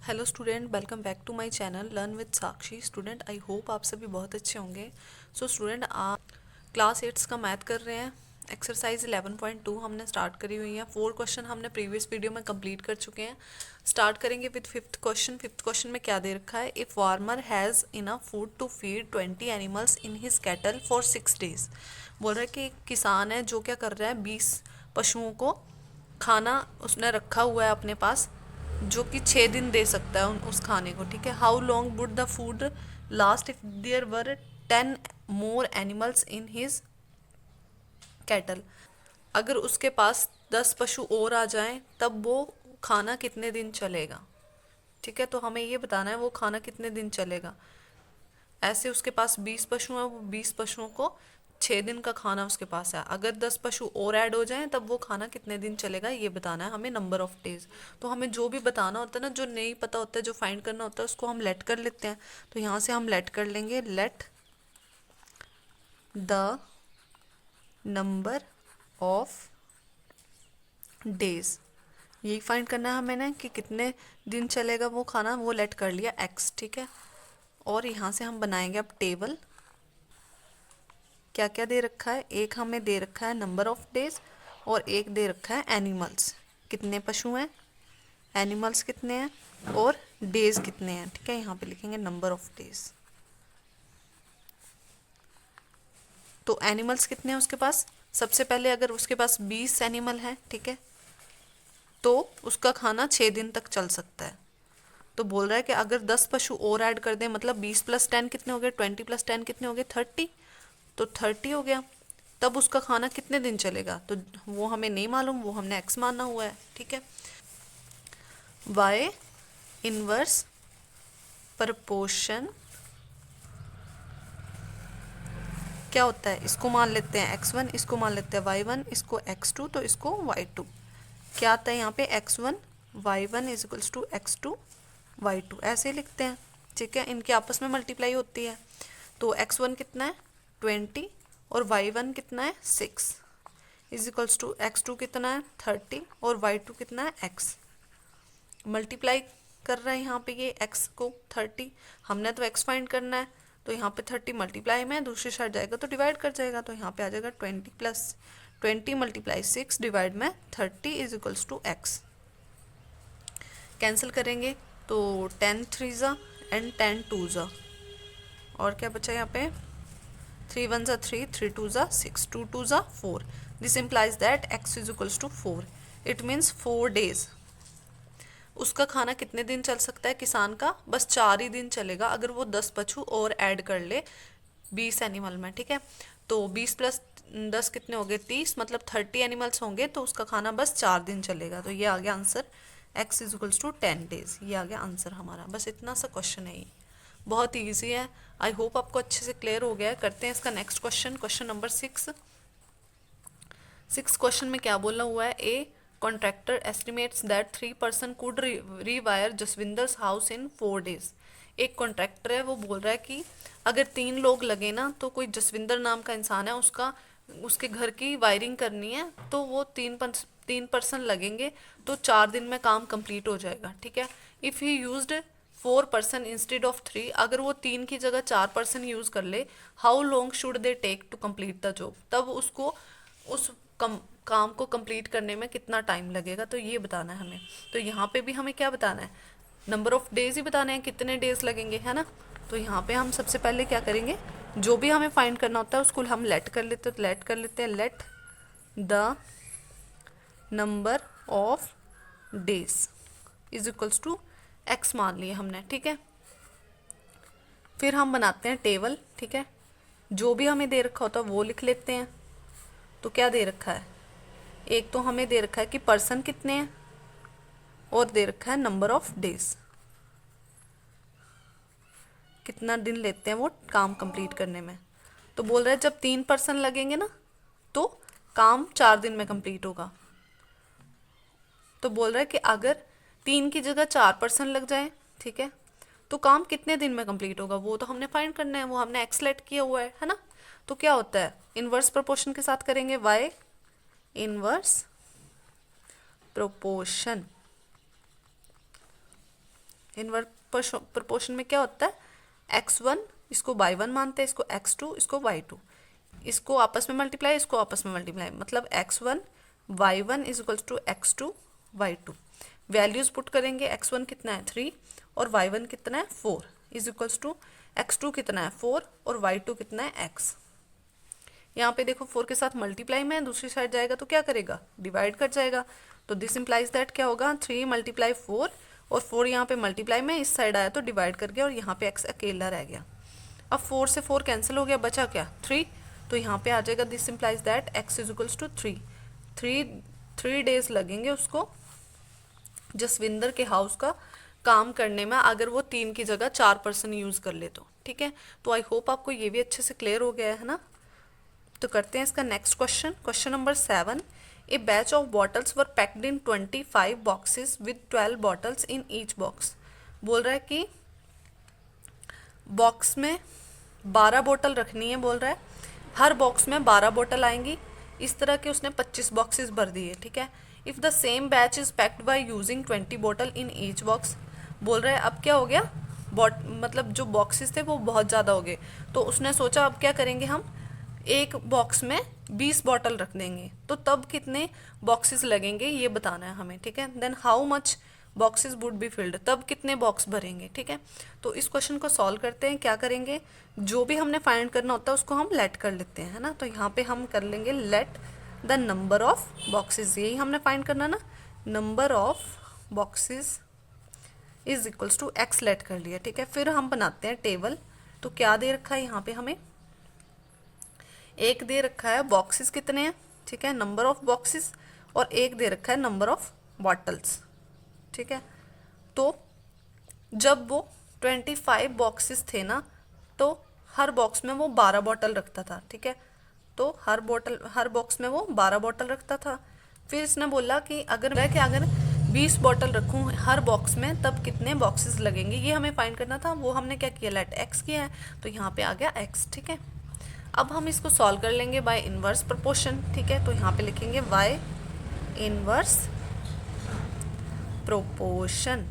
Hello student, welcome back to my channel learn with Sakshi. Student, I hope आप सभी बहुत अच्छे होंगे। सो स्टूडेंट, आप क्लास 8 का मैथ कर रहे हैं। एक्सरसाइज 11.2 हमने स्टार्ट करी हुई है। 4 क्वेश्चन हमने प्रीवियस वीडियो में कंप्लीट कर चुके हैं। स्टार्ट करेंगे with fifth question. Fifth question में क्या दे रखा है? If farmer has enough food to feed 20 animals in his cattle for 6 days. बोल रहा है कि एक किसान है जो क्या कर रहा है, 20 पशुओं को खाना उसने रखा हुआ है अपने पास, जो कि 6 दिन दे सकता है उस खाने को। ठीक है। How long would the food last if there were 10 more animals in his cattle. अगर उसके पास 10 पशु और आ जाएं तब वो खाना कितने दिन चलेगा। ठीक है, तो हमें ये बताना है वो खाना कितने दिन चलेगा। ऐसे उसके पास 20 पशु हैं, वो 20 पशुओं को 6 दिन का खाना उसके पास है। अगर 10 पशु और ऐड हो जाएं तब वो खाना कितने दिन चलेगा, ये बताना है हमें, नंबर ऑफ डेज। तो हमें जो भी बताना होता है ना, जो नहीं पता होता है, जो फाइंड करना होता है, उसको हम लेट कर लेते हैं। तो यहाँ से हम लेट कर लेंगे, let the number of days. यही फाइंड करना है हमें ना, कि कितने दिन चलेगा वो खाना। वो लेट कर लिया एक्स। ठीक है, और यहाँ से हम बनाएंगे अब टेबल। क्या क्या दे रखा है? एक हमें दे रखा है नंबर ऑफ डेज, और एक दे रखा है एनिमल्स, कितने पशु हैं, एनिमल्स कितने हैं, और डेज कितने हैं। ठीक है, यहाँ पे लिखेंगे नंबर ऑफ डेज। तो एनिमल्स कितने हैं उसके पास? सबसे पहले अगर उसके पास 20 एनिमल हैं, ठीक है, तो उसका खाना 6 दिन तक चल सकता है। तो बोल रहा है कि अगर 10 पशु और ऐड कर दें, मतलब 20 + 10 कितने हो गए, 20 + 10 कितने हो गए, 30। तो 30 हो गया। तब उसका खाना कितने दिन चलेगा? तो वो हमें नहीं मालूम, वो हमने एक्स मानना हुआ है। ठीक है, वाई इनवर्स प्रपोर्शन क्या होता है? इसको मान लेते हैं x1, इसको मान लेते हैं y1, इसको x2, तो इसको y2। क्या आता है यहाँ पे? x1 y1 = x2 y2, ऐसे लिखते हैं। ठीक है, इनके आपस में मल्टीप्लाई होती है। तो x1 कितना है? 20, और y1 कितना है? 6 = x2 कितना है? 30, और y2 कितना है? x। मल्टीप्लाई कर रहे हैं यहाँ पे ये x को 30, हमने तो x फाइंड करना है। तो यहाँ पे 30 मल्टीप्लाई में दूसरी साइड जाएगा तो डिवाइड कर जाएगा। तो यहाँ पे आ जाएगा 20 + 20 × 6 डिवाइड में 30 = x। कैंसिल करेंगे तो 10 3 एंड 10 2 और क्या बचा यहाँ पे? 3 1 3, 3 2 6, 2 2 4। This implies that x = 4। It means 4 days. उसका खाना कितने दिन चल सकता है किसान का? बस 4 ही दिन चलेगा, अगर वो 10 पशु और ऐड कर ले 20 एनिमल में। ठीक है, तो 20 + 10 कितने हो गए? 30, मतलब 30 एनिमल्स होंगे, तो उसका खाना बस 4 दिन चलेगा। तो ये आ गया आंसर, x = 10 डेज। ये आ गया आंसर हमारा। बस इतना सा क्वेश्चन है ये, बहुत ईजी है। आई होप आपको अच्छे से क्लियर हो गया है। करते हैं इसका next question, question number 6। 6 question में क्या बोला हुआ है? A contractor estimates that 3 person could rewire Jasvinder's house in 4 days. एक कॉन्ट्रैक्टर है, वो बोल रहा है कि अगर 3 लोग लगे ना, तो कोई जसविंदर नाम का इंसान है, उसके घर की वायरिंग करनी है, तो वो 3 पर्सन लगेंगे, तो 4 दिन में काम कंप्लीट हो जाएगा। ठीक है, if he used 4 person instead of 3, अगर वो 3 की जगह 4 पर्सन यूज कर ले, how long should they take to complete the job. तब उसको उस काम को कंप्लीट करने में कितना टाइम लगेगा, तो ये बताना है हमें। तो यहाँ पे भी हमें क्या बताना है? नंबर ऑफ डेज ही बताने हैं, कितने डेज लगेंगे, है ना। तो यहाँ पे हम सबसे पहले क्या करेंगे, जो भी हमें फाइंड करना होता है उसको हम लेट कर लेते हैं। तो लेट कर लेते हैं, late the number of days = x मान लिए हमने। ठीक है, फिर हम बनाते हैं टेबल। ठीक है, जो भी हमें दे रखा होता है वो लिख लेते हैं। तो क्या दे रखा है? एक तो हमें दे रखा है कि पर्सन कितने हैं, और दे रखा है नंबर ऑफ डेज, कितना दिन लेते हैं वो काम कंप्लीट करने में। तो बोल रहा है जब 3 पर्सन लगेंगे ना, तो काम 4 दिन में कंप्लीट होगा। तो बोल रहा है कि अगर 3 की जगह 4 पर्सन लग जाए, ठीक है, तो काम कितने दिन में कंप्लीट होगा, वो तो हमने फाइंड करना है। वो हमने एक्सलेट किया हुआ है ना। तो क्या होता है? इनवर्स प्रोपोर्शन के साथ करेंगे, Y inverse proportion inverse proportion में क्या होता है, x1 इसको y1 मानते हैं, इसको x2 इसको y2, इसको आपस में मल्टीप्लाई, इसको आपस में मल्टीप्लाई, मतलब x1 y1 is equals to x2 y2। Values put करेंगे, x1 कितना है 3 और y1 कितना है 4 इज इक्वल्स टू x2 कितना है 4 और y2 कितना है x। यहाँ पे देखो 4 के साथ मल्टीप्लाई में, दूसरी साइड जाएगा तो क्या करेगा, डिवाइड कर जाएगा। तो दिस इंप्लाइज दैट क्या होगा, 3 मल्टीप्लाई 4 और 4 यहाँ पे मल्टीप्लाई में, इस साइड आया तो डिवाइड कर गया और यहाँ पे x अकेला रह गया। अब 4 से 4 कैंसिल हो गया, बचा क्या 3, तो यहाँ पे आ जाएगा this implies that x is equals to 3 days लगेंगे उसको जसविंदर के हाउस का काम करने में, अगर वो 3 की जगह 4 पर्सन यूज़ कर ले तो। ठीक है, तो आई होप आपको ये भी अच्छे से क्लियर हो गया है ना। तो करते हैं इसका next question, question number 7। A batch of bottles were packed in 25 boxes with 12 bottles in each box. बोल रहा है कि बॉक्स में 12 बोतल रखनी है, बोल रहा है हर बॉक्स में 12 बोतल आएंगी, इस तरह के उसने 25 बॉक्सेस भर दिए। ठीक है, if the same batch is packed by using 20 बोतल इन ईच बॉक्स। बोल रहा है अब क्या हो गया, मतलब जो बॉक्सेस थे वो बहुत ज़्यादा हो गए, तो उसने सोचा अब क्या करेंगे, हम एक बॉक्स में 20 बॉटल रख देंगे, तो तब कितने बॉक्सेस लगेंगे ये बताना है हमें। ठीक है, then how much boxes would be filled, तब कितने बॉक्स भरेंगे। ठीक है, तो इस क्वेश्चन को सॉल्व करते हैं। क्या करेंगे, जो भी हमने फाइंड करना होता है उसको हम लेट कर लेते हैं, है ना। तो यहाँ पे हम कर लेंगे let the number of boxes, यही हमने फाइंड करना ना, number of boxes is equals to X let कर लिया। ठीक है, फिर हम बनाते हैं टेबल। तो क्या दे रखा है यहाँ पे हमें, एक दे रखा है बॉक्सेस कितने हैं, ठीक है, नंबर ऑफ बॉक्सेस, और एक दे रखा है नंबर ऑफ बॉटल्स। ठीक है, तो जब वो 25 बॉक्सेस थे ना, तो हर बॉक्स में वो 12 बॉटल रखता था। ठीक है, तो हर बॉक्स में वो 12 बॉटल रखता था। फिर इसने बोला कि अगर 20 बॉटल रखूँ हर बॉक्स में तब कितने बॉक्सेस लगेंगे, ये हमें फाइंड करना था। वो हमने क्या किया, लेट एक्स किया है, तो यहाँ पे आ गया एक्स। ठीक है, अब हम इसको सॉल्व कर लेंगे बाय इनवर्स प्रोपोर्शन। ठीक है, तो यहाँ पे लिखेंगे बाय इनवर्स प्रोपोर्शन।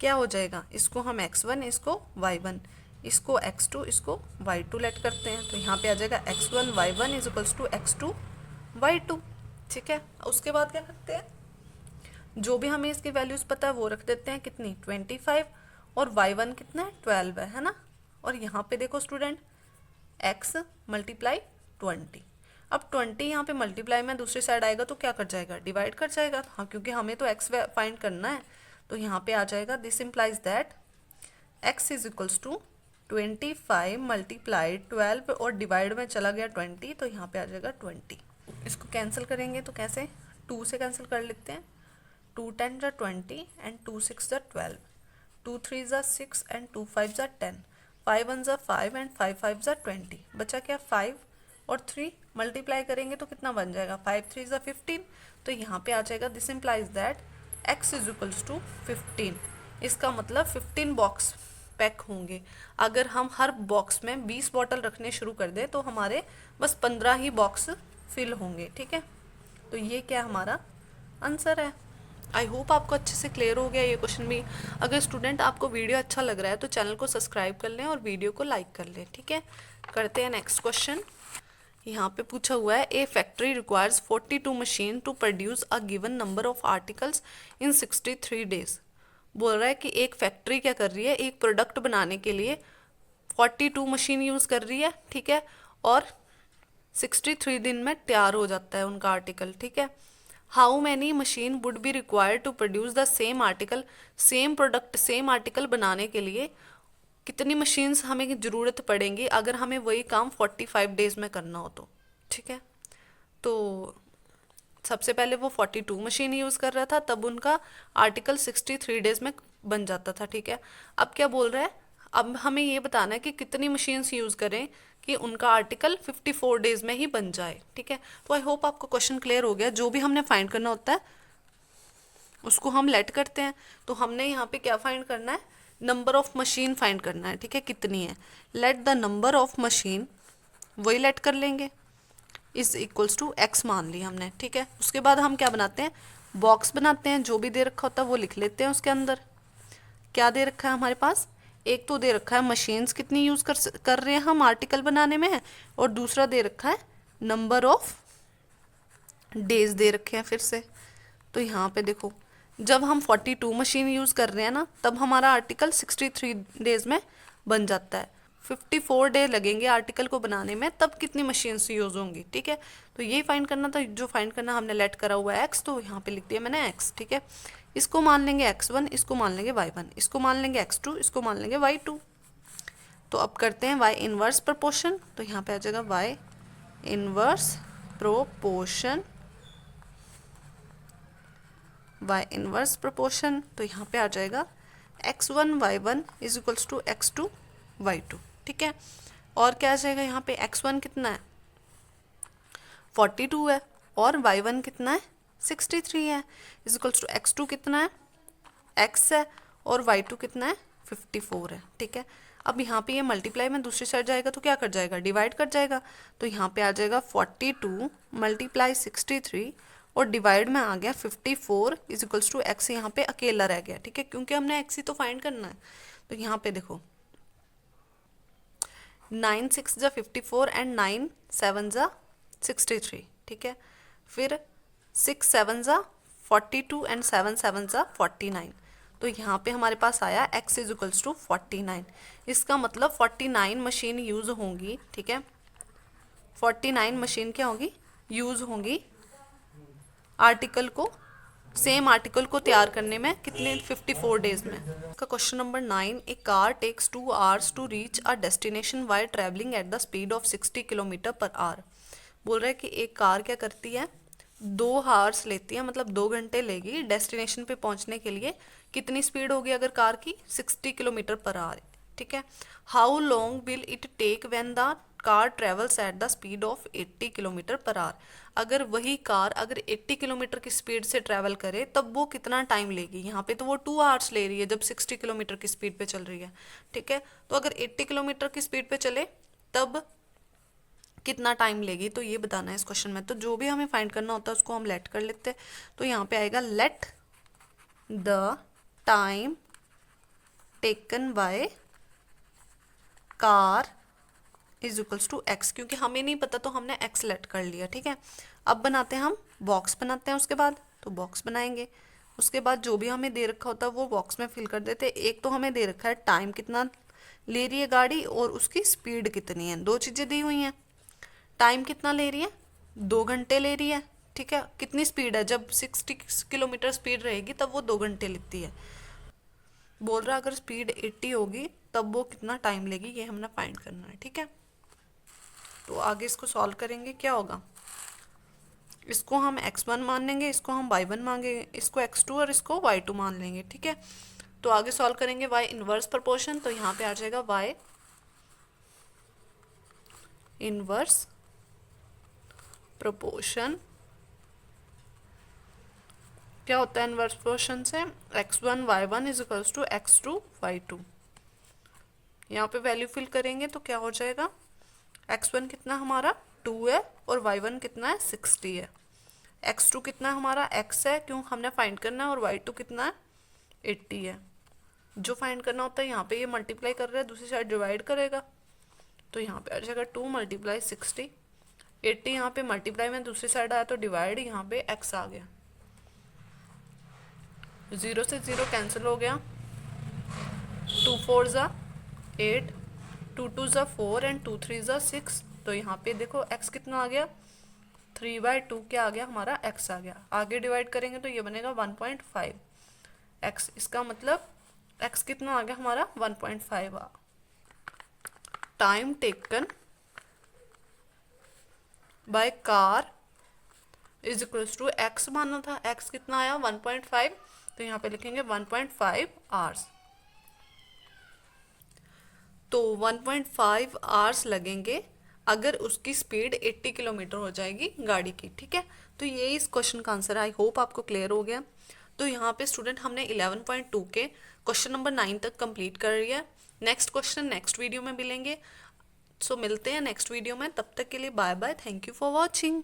क्या हो जाएगा, इसको हम x1 इसको y1, इसको x2 इसको y2 लेट करते हैं, तो यहाँ पे आ जाएगा x1 y1 is equals to x2 y2। ठीक है, उसके बाद क्या करते हैं, जो भी हमें इसकी वैल्यूज पता है वो रख देते हैं, कितनी 25 और y1 कितना है 12 है ना। और यहाँ पे देखो स्टूडेंट x मल्टीप्लाई 20, अब 20 यहाँ पे मल्टीप्लाई में दूसरी साइड आएगा तो क्या कर जाएगा, डिवाइड कर जाएगा। हाँ, क्योंकि हमें तो x फाइंड करना है, तो यहाँ पे आ जाएगा this implies that x is equals to 25 multiply 12 और डिवाइड में चला गया 20, तो यहाँ पे आ जाएगा 20। इसको कैंसिल करेंगे तो कैसे, 2 से कैंसिल कर लेते हैं, 2 10 जा 20 एंड 2 6 जा 12, 2 3 जा 6 एंड 2 5 जा 10, 5 1 जा 5 एंड 5 5 जा 20, बचा क्या 5 और 3 मल्टीप्लाई करेंगे तो कितना बन जाएगा, 5 3 जा 15, तो यहाँ पे आ जाएगा this implies that x is equals to 15। इसका मतलब 15 बॉक्स पैक होंगे। अगर हम हर बॉक्स में 20 बॉटल रखने शुरू कर दें तो हमारे बस 15 ही बॉक्स फिल होंगे। ठीक है, तो ये क्या हमारा आंसर है। आई होप आपको अच्छे से क्लियर हो गया ये क्वेश्चन भी। अगर स्टूडेंट आपको वीडियो अच्छा लग रहा है तो चैनल को सब्सक्राइब कर लें और वीडियो को लाइक कर लें। ठीक है, करते हैं नेक्स्ट क्वेश्चन। यहाँ पे पूछा हुआ है a factory requires 42 machine to produce a given number of articles in 63 days. बोल रहा है कि एक फैक्ट्री क्या कर रही है, एक प्रोडक्ट बनाने के लिए 42 मशीन यूज़ कर रही है। ठीक है, और 63 दिन में तैयार हो जाता है उनका आर्टिकल। ठीक है, how many machine would be required to produce the same article, same product same article बनाने के लिए कितनी मशीन्स हमें ज़रूरत पड़ेंगी अगर हमें वही काम 45 डेज में करना हो तो। ठीक है, तो सबसे पहले वो 42 मशीन यूज़ कर रहा था, तब उनका आर्टिकल 63 डेज में बन जाता था। ठीक है, अब क्या बोल रहा है, अब हमें ये बताना है कि कितनी मशीन्स यूज़ करें कि उनका आर्टिकल 54 डेज में ही बन जाए। ठीक है, तो आई होप आपको क्वेश्चन क्लियर हो गया। जो भी हमने फाइंड करना होता है उसको हम लेट करते हैं, तो हमने यहाँ पे क्या फाइंड करना है, नंबर ऑफ मशीन फाइंड करना है। ठीक है, कितनी है, late the number of machine, वही लेट कर लेंगे, इज इक्वल्स टू एक्स मान ली हमने। ठीक है, उसके बाद हम क्या बनाते हैं, बॉक्स बनाते हैं, जो भी दे रखा होता है वो लिख लेते हैं उसके अंदर। क्या दे रखा है हमारे पास, एक तो दे रखा है मशीन्स कितनी यूज़ कर रहे हैं हम आर्टिकल बनाने में, और दूसरा दे रखा है नंबर ऑफ डेज दे रखे हैं फिर से। तो यहाँ पे देखो, जब हम 42 मशीन यूज़ कर रहे हैं ना, तब हमारा आर्टिकल 63 डेज में बन जाता है। 54 डे लगेंगे आर्टिकल को बनाने में, तब कितनी मशीन्स यूज़ होंगी, ठीक है। तो यही फाइंड करना था, जो फाइंड करना हमने लेट करा हुआ है एक्स, तो यहाँ पे लिख दिया मैंने एक्स, ठीक है। इसको मान लेंगे x1, इसको मान लेंगे y1, इसको मान लेंगे x2, इसको मान लेंगे y2। तो अब करते हैं y इनवर्स प्रोपोर्शन। तो यहाँ पे आ जाएगा y inverse proportion, y inverse proportion. तो यहाँ पे आ जाएगा x1 y1 is equals to x2 y2, ठीक है। और क्या आ जाएगा यहाँ पे, x1 कितना है 42 है, और y1 कितना है 63 है, इज इक्वल्स टू x2 कितना है x है, और y2 कितना है 54 है, ठीक है। अब यहाँ पे ये मल्टीप्लाई में दूसरी साइड जाएगा तो क्या कर जाएगा, डिवाइड कर जाएगा। तो यहाँ पे आ जाएगा 42 मल्टीप्लाई 63 और डिवाइड में आ गया 54 इज इक्वल्स टू एक्स, यहाँ पे अकेला रह गया, ठीक है, क्योंकि हमने एक्स ही तो फाइंड करना है। तो यहाँ पे देखो 9 6 जा 54 एंड 9 7 जा 63, ठीक है। फिर 6 7 जा 42 एंड 7 7 जा 49। तो यहाँ पे हमारे पास आया x इज इक्वल्स टू 49। इसका मतलब 49 मशीन यूज़ होंगी, ठीक है। 49 मशीन क्या होगी, यूज़ होंगी आर्टिकल को, सेम आर्टिकल को तैयार करने में कितने, 54 डेज में। का question number 9, a car takes 2 hours to reach a destination while travelling at the speed of 60 kilometre per hour. बोल रहा है कि एक कार क्या करती है, 2 hours लेती है, मतलब 2 घंटे लेगी डेस्टिनेशन पे पहुंचने के लिए। कितनी स्पीड होगी अगर कार की, 60 किलोमीटर पर आवर, ठीक है। How long will it take when the car travels at the speed of 80 kilometre per hour. अगर वही कार अगर 80 किलोमीटर की स्पीड से ट्रैवल करे तब वो कितना टाइम लेगी। यहाँ पे तो वो 2 hours ले रही है जब 60 किलोमीटर की स्पीड पे चल रही है, ठीक है। तो अगर 80 किलोमीटर की स्पीड पे चले तब कितना टाइम लेगी, तो ये बताना है इस क्वेश्चन में। तो जो भी हमें फाइंड करना होता है उसको हम लेट कर लेते हैं। तो यहाँ पे आएगा let the time taken by car is equals to X, क्योंकि हमें नहीं पता तो हमने एक्स लेट कर लिया, ठीक है। अब बनाते हैं हम बॉक्स बनाते हैं, उसके बाद तो बॉक्स बनाएंगे, उसके बाद जो भी हमें दे रखा होता है वो बॉक्स में फिल कर देते हैं। एक तो हमें दे रखा है टाइम कितना ले रही है गाड़ी और उसकी स्पीड कितनी है, 2 चीज़ें दी हुई हैं। टाइम कितना ले रही है, 2 घंटे ले रही है, ठीक है। कितनी स्पीड है, जब 60 किलोमीटर स्पीड रहेगी तब वो 2 घंटे लेती है। बोल रहा अगर स्पीड 80 होगी तब वो कितना टाइम लेगी, ये हमने फाइंड करना है, ठीक है। तो आगे इसको सॉल्व करेंगे, क्या होगा, इसको हम x1 मान लेंगे, इसको हम y1 मांगेंगे, इसको x2 और इसको y2 मान लेंगे, ठीक है। तो आगे सॉल्व करेंगे y इनवर्स प्रोपोर्शन। तो यहाँ पे आ जाएगा y इनवर्स प्रोपोर्शन। क्या होता है इनवर्स प्रोपोर्शन से, x1 y1 is equals to x2 y2। यहाँ पे वैल्यू फिल करेंगे तो क्या हो जाएगा, x1 कितना हमारा 2 है और y1 कितना है 60 है, x2 कितना हमारा x है क्यों हमने फाइंड करना है, और y2 कितना है 80 है। जो फाइंड करना होता है यहाँ पे ये मल्टीप्लाई कर रहा है, दूसरी साइड डिवाइड करेगा। तो यहाँ पे आ जाएगा 2 मल्टीप्लाई 60, 80 यहाँ पे मल्टीप्लाई में दूसरी साइड आया तो डिवाइड, यहाँ पे x आ गया, 0 से 0 कैंसिल हो गया, 2 4 ज़ा 8, 2 2 ज़ा 4 एंड 2 3 ज़ा 6। तो यहाँ पे देखो x कितना आ गया, 3/2 क्या आ गया हमारा x आ गया। आगे डिवाइड करेंगे तो ये बनेगा 1.5 x, इसका मतलब x कितना आ गया हमारा 1.5 आ। Time taken by car is equals to x माना था, x कितना आया 1.5, तो यहाँ पे लिखेंगे 1.5 आवर्स। तो 1.5 आवर्स लगेंगे अगर उसकी स्पीड 80 किलोमीटर हो जाएगी गाड़ी की, ठीक है। तो ये इस क्वेश्चन का आंसर है। आई होप आपको क्लियर हो गया। तो यहाँ पे स्टूडेंट हमने 11.2 के क्वेश्चन नंबर 9 तक कंप्लीट कर लिया। नेक्स्ट क्वेश्चन नेक्स्ट वीडियो में मिलेंगे। सो मिलते हैं नेक्स्ट वीडियो में, तब तक के लिए bye bye, thank you for watching.